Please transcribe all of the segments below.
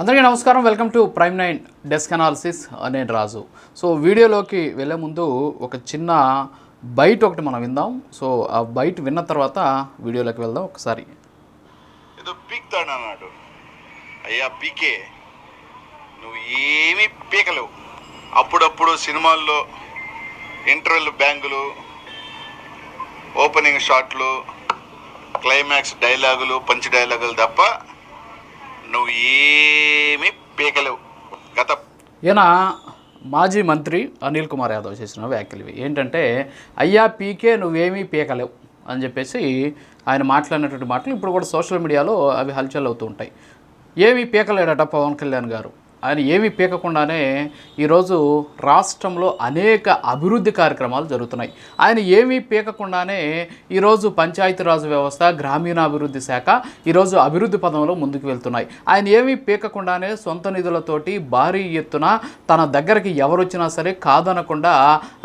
అందరికీ నమస్కారం. Welcome to prime 9 desk analysis. నేను రాజు. సో వీడియోలోకి వెళ్ళే ముందు ఒక చిన్న బైట్ ఒకటి మనం విందాం. సో ఆ బైట్ విన్న తర్వాత వీడియోలోకి వెళ్దాం. ఒకసారి ఏదో పీక్తాడు అన్నాడు. అయ్యా పీకే, నువ్వు ఏమీ పీకలేవు. అప్పుడప్పుడు సినిమాల్లో ఇంటర్వెల్ బ్యాంకులు, ఓపెనింగ్ షాట్లు, క్లైమాక్స్ డైలాగులు, పంచ్ డైలాగులు తప్ప నువ్వు ఏమీ పీకలేవు. ఈయన మాజీ మంత్రి అనిల్ కుమార్ యాదవ్ చేసిన వ్యాఖ్యలు ఇవి. ఏంటంటే అయ్యా పీకే నువ్వేమీ పీకలేవు అని చెప్పేసి ఆయన మాట్లాడినటువంటి మాటలు ఇప్పుడు కూడా సోషల్ మీడియాలో అవి హల్చల్ అవుతూ ఉంటాయి. ఏమీ పీకలేడట పవన్ కళ్యాణ్ గారు. ఆయన ఏమీ పీకకుండానే ఈరోజు రాష్ట్రంలో అనేక అభివృద్ధి కార్యక్రమాలు జరుగుతున్నాయి. ఆయన ఏమీ పీకకుండానే ఈరోజు పంచాయతీరాజ్ వ్యవస్థ, గ్రామీణాభివృద్ధి శాఖ ఈరోజు అభివృద్ధి పదంలో ముందుకు వెళ్తున్నాయి. ఆయన ఏమీ పీకకుండానే సొంత నిధులతోటి భారీ ఎత్తున తన దగ్గరికి ఎవరు వచ్చినా సరే కాదనకుండా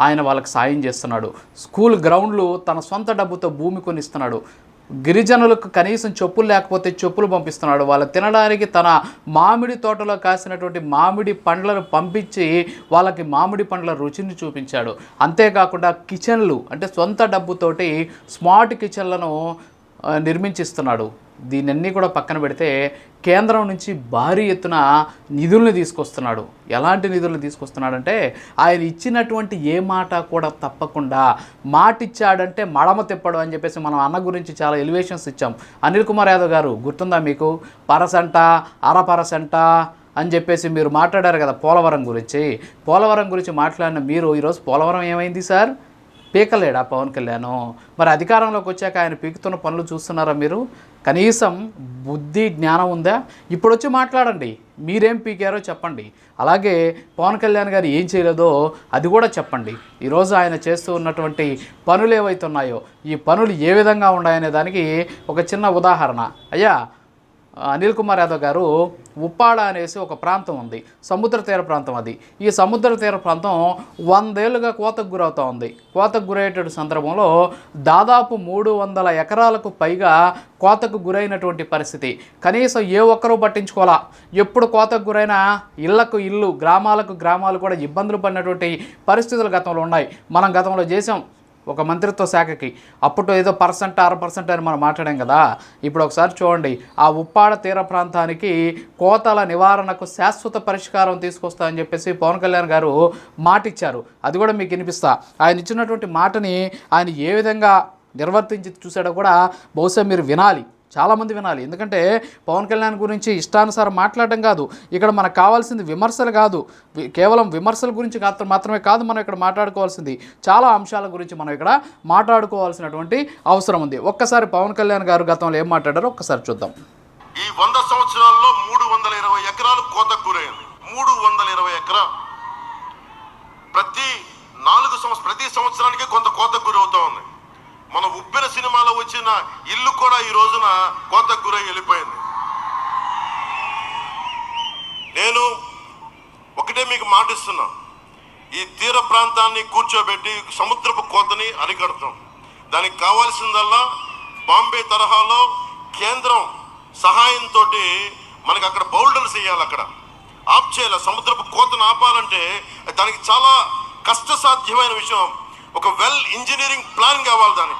ఆయన వాళ్ళకి సాయం చేస్తున్నాడు. స్కూల్ గ్రౌండ్లు తన సొంత డబ్బుతో భూమి కొనిస్తున్నాడు. గిరిజనులకు కనీసం చెప్పులు లేకపోతే చెప్పులు పంపిస్తున్నాడు. వాళ్ళు తినడానికి తన మామిడి తోటలో కాసినటువంటి మామిడి పండ్లను పంపించి వాళ్ళకి మామిడి పండ్ల రుచిని చూపించాడు. అంతేకాకుండా కిచెన్లు అంటే సొంత డబ్బుతోటి స్మార్ట్ కిచెన్లను నిర్మించిస్తున్నాడు. దీనన్నీ కూడా పక్కన పెడితే కేంద్రం నుంచి భారీ ఎత్తున నిధుల్ని తీసుకొస్తున్నాడు. ఎలాంటి నిధులను తీసుకొస్తున్నాడంటే ఆయన ఇచ్చినటువంటి ఏ మాట కూడా తప్పకుండా, మాట ఇచ్చాడంటే మడమ తిప్పడు అని చెప్పేసి మనం అన్న గురించి చాలా ఎలివేషన్స్ ఇచ్చాం. అనిల్ కుమార్ యాదవ్ గారు గుర్తుందా మీకు? పరసంట, అరపరసంట అని చెప్పేసి మీరు మాట్లాడారు కదా పోలవరం గురించి. పోలవరం గురించి మాట్లాడిన మీరు ఈరోజు పోలవరం ఏమైంది సార్? పీకలేడా పవన్ కళ్యాణ్? మరి అధికారంలోకి వచ్చాక ఆయన పీకుతున్న పనులు చూస్తున్నారా మీరు? కనీసం బుద్ధి జ్ఞానం ఉందా? ఇప్పుడు వచ్చి మాట్లాడండి, మీరేం పీకారో చెప్పండి. అలాగే పవన్ కళ్యాణ్ గారు ఏం చేయలేదో అది కూడా చెప్పండి. ఈరోజు ఆయన చేస్తూ ఉన్నటువంటి పనులు ఏవైతే ఉన్నాయో ఈ పనులు ఏ విధంగా ఉన్నాయనే దానికి ఒక చిన్న ఉదాహరణ. అయ్యా అనిల్ కుమార్ యాదవ్ గారు ఉప్పాడ అనేసి ఒక ప్రాంతం ఉంది, సముద్ర తీర ప్రాంతం. అది ఈ సముద్ర తీర ప్రాంతం 100 ఏళ్ళుగా కోతకు గురవుతూ ఉంది. కోతకు గురయ్యేటువంటి సందర్భంలో దాదాపు 300 ఎకరాలకు పైగా కోతకు గురైనటువంటి పరిస్థితి. కనీసం ఏ ఒక్కరూ పట్టించుకోవాలా. ఎప్పుడు కోతకు గురైన ఇళ్లకు ఇల్లు, గ్రామాలకు గ్రామాలు కూడా ఇబ్బందులు పడినటువంటి పరిస్థితులు గతంలో ఉన్నాయి. మనం గతంలో చేసాం ఒక మంత్రిత్వ శాఖకి. అప్పుడు ఏదో పర్సెంట్, 1% అని మనం మాట్లాడాం కదా. ఇప్పుడు ఒకసారి చూడండి, ఆ ఉప్పాడ తీర ప్రాంతానికి కోతల నివారణకు శాశ్వత పరిష్కారం తీసుకొస్తా అని చెప్పేసి పవన్ కళ్యాణ్ గారు మాట ఇచ్చారు. అది కూడా మీకు వినిపిస్తా. ఆయన ఇచ్చినటువంటి మాటని ఆయన ఏ విధంగా నిర్వర్తించి చూసాడో కూడా బహుశా మీరు వినాలి, చాలామంది వినాలి. ఎందుకంటే పవన్ కళ్యాణ్ గురించి ఇష్టానుసారం మాట్లాడడం కాదు ఇక్కడ మనకు కావాల్సింది. విమర్శలు కాదు, కేవలం విమర్శల గురించి మాత్రమే కాదు మనం ఇక్కడ మాట్లాడుకోవాల్సింది. చాలా అంశాల గురించి మనం ఇక్కడ మాట్లాడుకోవాల్సినటువంటి అవసరం ఉంది. ఒక్కసారి పవన్ కళ్యాణ్ గారు గతంలో ఏం మాట్లాడారో ఒక్కసారి చూద్దాం. ఈ 100 సంవత్సరాల్లో 320 ఎకరాలు కోతకు గురైంది. 320 ఎకరాలు ప్రతి సంవత్సరానికి కొంత కోతకు గురవుతూ ఉంది. మన ఉప్పెన సినిమాలో వచ్చిన ఇల్లు కూడా ఈ రోజున కోతకు గురై వెళ్ళిపోయింది. నేను ఒకటే మీకు మాటిస్తున్నా, ఈ తీర ప్రాంతాన్ని కూర్చోబెట్టి సముద్రపు కోతని అరికడతాం. దానికి కావాల్సిందల్లా బాంబే తరహాలో కేంద్రం సహాయంతో మనకి అక్కడ బౌల్డర్స్ వేయాలి, అక్కడ ఆఫ్ చేయాలి. సముద్రపు కోతను ఆపాలంటే దానికి చాలా కష్టసాధ్యమైన విషయం. ఒక వెల్ ఇంజనీరింగ్ ప్లాన్ కావాలి, దానికి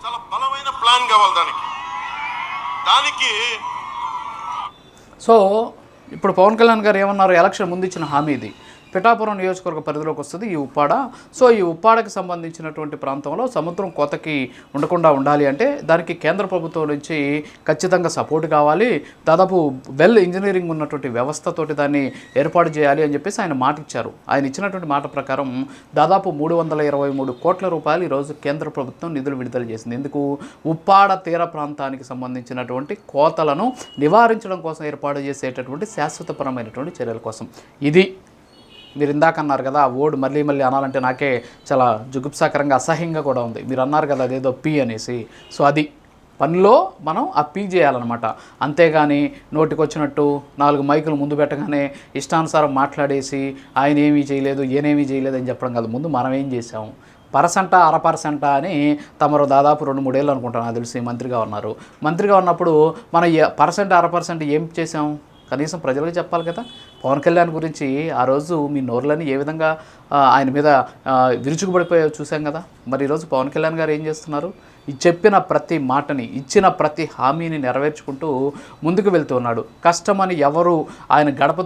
చాలా బలమైన ప్లాన్ కావాలి. దానికి సో ఇప్పుడు పవన్ కళ్యాణ్ గారు ఏమన్నారు? ఎలక్షన్ ముందు ఇచ్చిన హామీ ఇది. పిఠాపురం నియోజకవర్గ పరిధిలోకి వస్తుంది ఈ ఉప్పాడ. సో ఈ ఉప్పాడకి సంబంధించినటువంటి ప్రాంతంలో సముద్రం కోతకి ఉండకుండా ఉండాలి అంటే దానికి కేంద్ర ప్రభుత్వం నుంచి ఖచ్చితంగా సపోర్ట్ కావాలి. దాదాపు వెల్ ఇంజనీరింగ్ ఉన్నటువంటి వ్యవస్థతోటి దాన్ని ఏర్పాటు చేయాలి అని చెప్పేసి ఆయన మాట ఇచ్చారు. ఆయన ఇచ్చినటువంటి మాట ప్రకారం దాదాపు 323 కోట్ల రూపాయలు ఈరోజు కేంద్ర ప్రభుత్వం నిధులు విడుదల చేసింది. ఎందుకు? ఉప్పాడ తీర ప్రాంతానికి సంబంధించినటువంటి కోతలను నివారించడం కోసం ఏర్పాటు చేసేటటువంటి శాశ్వతపరమైనటువంటి చర్యల కోసం. ఇది మీరు ఇందాక అన్నారు కదా, ఆ ఓడ్ మళ్ళీ అనాలంటే నాకే చాలా జుగుప్సాకరంగా, అసహ్యంగా కూడా ఉంది. మీరు అన్నారు కదా అదేదో పీ అనేసి. సో అది పనిలో మనం ఆ పీ చేయాలన్నమాట. అంతేగాని నోటికి వచ్చినట్టు 4 మైకులు ముందు పెట్టగానే ఇష్టానుసారం మాట్లాడేసి ఆయన ఏమీ చేయలేదు, ఏనేమీ చేయలేదు అని చెప్పడం కాదు. ముందు మనం ఏం చేసాము? పరసంట, అరపరసంట అని తమరు దాదాపు 2-3 ఏళ్ళు అనుకుంటాను నాకు తెలిసి మంత్రిగా ఉన్నారు. మంత్రిగా ఉన్నప్పుడు మనం పర్సెంట్, 1% ఏం చేసాం? కనీసం ప్రజలకు చెప్పాలి కదా. పవన్ కళ్యాణ్ గురించి ఆ రోజు మీ నోర్లని ఏ విధంగా ఆయన మీద విరుచుకుపడిపోయాయో చూసాం కదా. మరి ఈరోజు పవన్ కళ్యాణ్ గారు ఏం చేస్తున్నారు? చెప్పిన ప్రతి మాటని, ఇచ్చిన ప్రతి హామీని నెరవేర్చుకుంటూ ముందుకు వెళ్తూ ఉన్నాడు. కష్టమని ఎవరు ఆయన గడప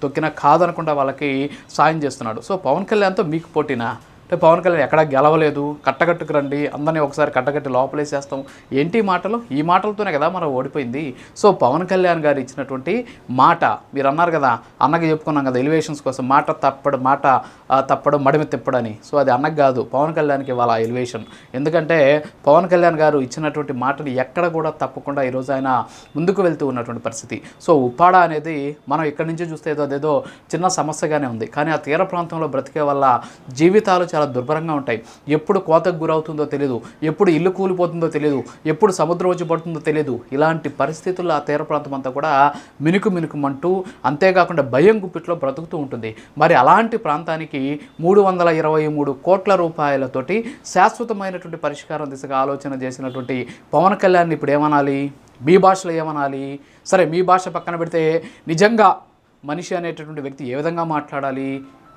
తొక్కినా కాదనకుండా వాళ్ళకి సాయం చేస్తున్నాడు. సో పవన్ కళ్యాణ్తో మీకు పోటీనా? అంటే పవన్ కళ్యాణ్ ఎక్కడా గెలవలేదు, కట్టగట్టుకు రండి, అందరినీ ఒకసారి కట్టగట్టి లోపలేసేస్తాం, ఏంటి మాటలు? ఈ మాటలతోనే కదా మనం ఓడిపోయింది. సో పవన్ కళ్యాణ్ గారు ఇచ్చినటువంటి మాట, మీరు అన్నారు కదా, అన్నకి చెప్పుకున్నాం కదా ఎలివేషన్స్ కోసం, మాట తప్పడం మడిమి తిప్పడని. సో అది అన్నకు కాదు, పవన్ కళ్యాణ్కి ఇవ్వాలి ఆ ఎలివేషన్. ఎందుకంటే పవన్ కళ్యాణ్ గారు ఇచ్చినటువంటి మాటలు ఎక్కడ కూడా తప్పకుండా ఈరోజు ఆయన ముందుకు వెళ్తూ ఉన్నటువంటి పరిస్థితి. సో ఉప్పాడ అనేది మనం ఇక్కడి నుంచి చూస్తే అదేదో చిన్న సమస్యగానే ఉంది, కానీ ఆ తీర ప్రాంతంలో బ్రతికే వల్ల జీవితాలు చాలా దుర్భరంగా ఉంటాయి. ఎప్పుడు కోతకు గురవుతుందో తెలియదు, ఎప్పుడు ఇల్లు కూలిపోతుందో తెలియదు, ఎప్పుడు సముద్రం వచ్చి పడుతుందో తెలియదు. ఇలాంటి పరిస్థితుల్లో ఆ తీర ప్రాంతం అంతా కూడా మినుకుమంటూ, అంతేకాకుండా భయం గుప్పిట్లో బ్రతుకుతూ ఉంటుంది. మరి అలాంటి ప్రాంతానికి 323 కోట్ల రూపాయలతోటి శాశ్వతమైనటువంటి పరిష్కారం దిశగా ఆలోచన చేసినటువంటి పవన్ కళ్యాణ్ ఇప్పుడు ఏమనాలి? మీ భాషలో ఏమనాలి? సరే, మీ భాష పక్కన పెడితే నిజంగా మనిషి అనేటటువంటి వ్యక్తి ఏ విధంగా మాట్లాడాలి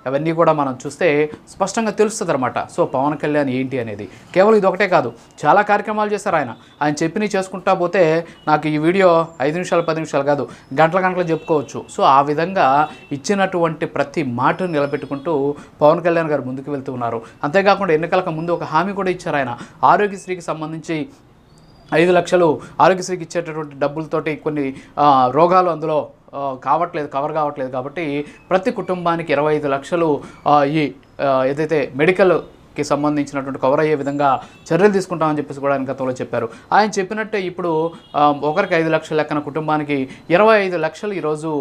అవన్నీ కూడా మనం చూస్తే స్పష్టంగా తెలుస్తుంది అనమాట. సో పవన్ కళ్యాణ్ ఏంటి అనేది కేవలం ఇది ఒకటే కాదు, చాలా కార్యక్రమాలు చేశారు ఆయన చెప్పినవి చేసుకుంటా పోతే నాకు ఈ వీడియో 5 నిమిషాలు 10 నిమిషాలు కాదు, గంటలు చెప్పుకోవచ్చు. సో ఆ విధంగా ఇచ్చినటువంటి ప్రతి మాటను నిలబెట్టుకుంటూ పవన్ కళ్యాణ్ గారు ముందుకు వెళ్తూ ఉన్నారు. అంతేకాకుండా ఎన్నికలకు ముందు ఒక హామీ కూడా ఇచ్చారు ఆయన, ఆరోగ్యశ్రీకి సంబంధించి 5 లక్షలు ఆరోగ్యశ్రీకి ఇచ్చేటటువంటి డబ్బులతోటి కొన్ని రోగాలు అందులో కవర్ కావట్లేదు కాబట్టి ప్రతి కుటుంబానికి 25 లక్షలు ఈ ఏదైతే మెడికల్కి సంబంధించినటువంటి కవర్ అయ్యే విధంగా చర్యలు తీసుకుంటామని చెప్పేసి కూడా ఆయన గతంలో చెప్పారు. ఆయన చెప్పినట్టే ఇప్పుడు ఒకరికి 5 లక్షల లెక్కన కుటుంబానికి 25 లక్షలు ఈరోజు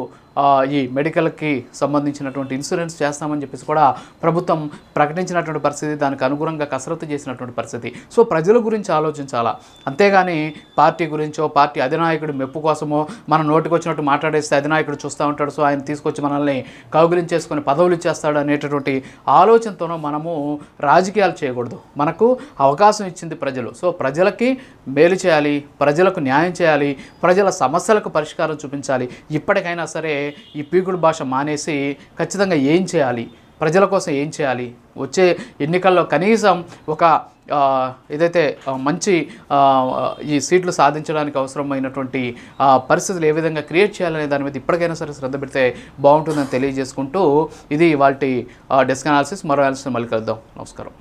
ఈ మెడికల్కి సంబంధించినటువంటి ఇన్సూరెన్స్ చేస్తామని చెప్పేసి కూడా ప్రభుత్వం ప్రకటించినటువంటి పరిస్థితి, దానికి అనుగుణంగా కసరత్తు చేసినటువంటి పరిస్థితి. సో ప్రజల గురించి ఆలోచించాలా, అంతేగాని పార్టీ గురించో పార్టీ అధినాయకుడి మెప్పు కోసమో మన నోటికి వచ్చినట్టు మాట్లాడేస్తే అధినాయకుడు చూస్తూ ఉంటాడు, సో ఆయన తీసుకొచ్చి మనల్ని కౌగిలించేసుకొని పదవులు ఇచ్చేస్తాడు అనేటటువంటి ఆలోచనతోనో మనము రాజకీయాలు చేయకూడదు. మనకు అవకాశం ఇచ్చింది ప్రజలు, సో ప్రజలకి మేలు చేయాలి, ప్రజలకు న్యాయం చేయాలి, ప్రజల సమస్యలకు పరిష్కారం చూపించాలి. ఇప్పటికైనా సరే ఈ పీకుడు భాష మానేసి ఖచ్చితంగా ఏం చేయాలి, ప్రజల కోసం ఏం చేయాలి, వచ్చే ఎన్నికల్లో కనీసం ఒక ఏదైతే మంచి ఈ సీట్లు సాధించడానికి అవసరమైనటువంటి పరిస్థితులు ఏ విధంగా క్రియేట్ చేయాలనే దాని మీద ఇప్పటికైనా సరే శ్రద్ధ పెడితే బాగుంటుందని తెలియజేసుకుంటూ ఇది ఇవాల్టి డెస్క్ అనాలిసిస్. మరో అనాలిసిస్ మళ్ళీ కలుద్దాం. నమస్కారం.